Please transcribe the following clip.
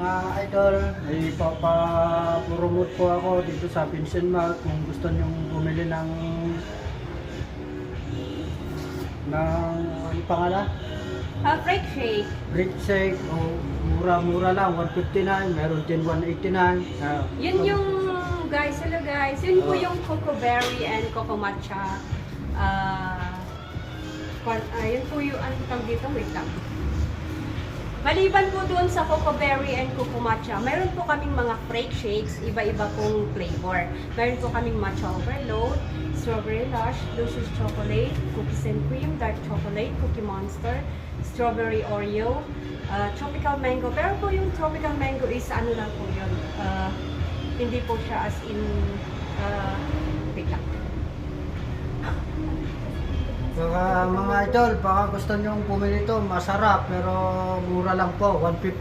Mga idol, ipapapromote po ako dito sa Vincent Mart kung gusto nyong bumili ng ano pangalan? Break shake. Brick shake o mura-mura lang, 159, meron din 189. Yun yung guys, hello guys. Yun po yung cocoa berry and cocoa matcha. Yun po yung ano tawag dito, wait lang. Maliban po doon sa cocoa berry and cocoa matcha, meron po kaming mga freak shakes, iba-iba pong flavor. Meron po kaming matcha overload, strawberry lush, luscious chocolate, cookies and cream, dark chocolate, cookie monster, strawberry oreo, tropical mango. Pero po yung tropical mango is ano lang po yun, hindi po siya as in, wait lang. Saka mga idol, baka gusto nyong bumili ito, masarap pero mura lang po, 150.